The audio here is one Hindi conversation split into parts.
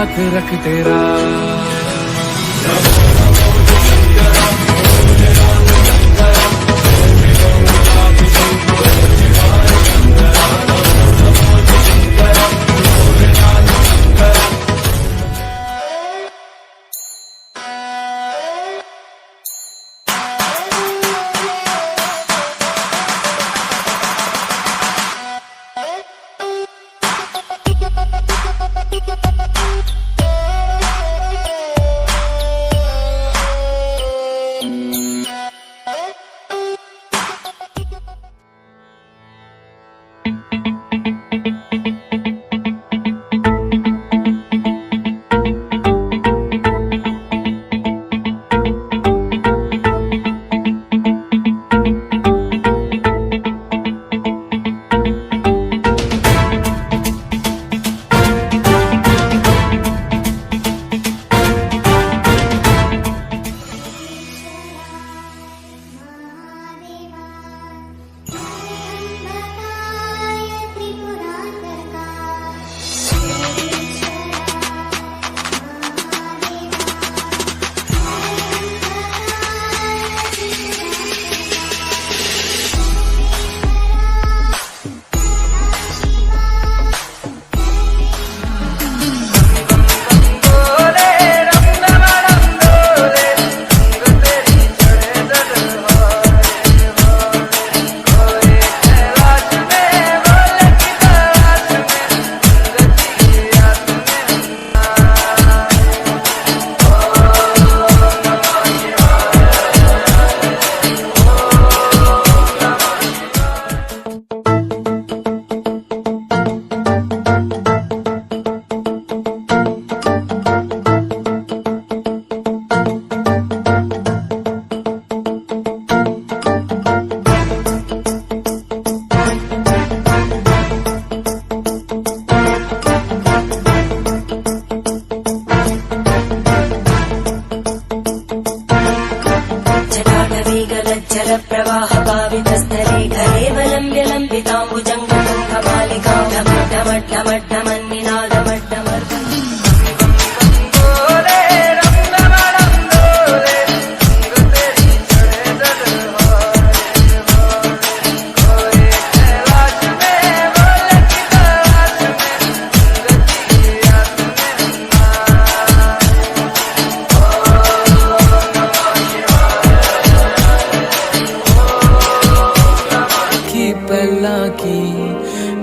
साथ रख तेरा।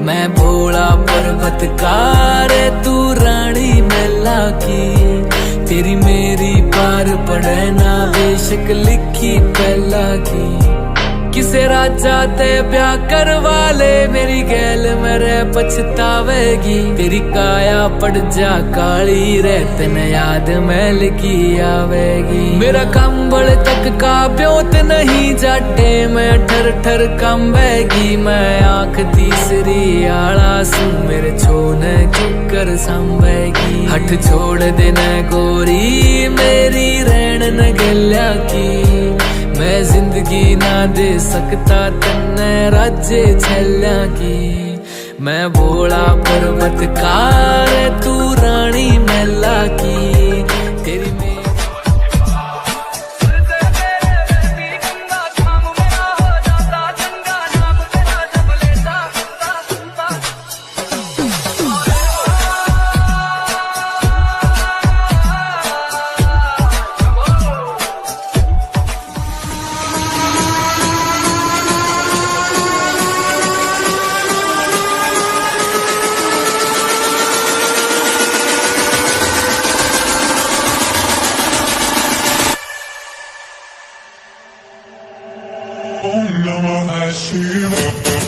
मैं भोला पर्वतकार तू रानी मेला की। तेरी मेरी पार पड़े ना बेशक लिखी पहला की। किसे राजा ते ब्याह करवा ले मेरी गैल मेरे पछतावेगी। तेरी काया पड़ जा काली रहत न याद मैल की आवेगी। मेरा कंबल तक का ब्योत नहीं जाटे मैं ठर ठर कंबेगी। मैं आंख तीसरी आला सू मेरे छोने किकर संभेगी। हठ छोड़ देना गोरी मेरी रहन न गल्या की। मैं जिंदगी ना दे सकता तन्ने राज्य छल्या की। मैं भोला पर्वतकार तू रानी मेला की। तेरी Om Namah Shivaya.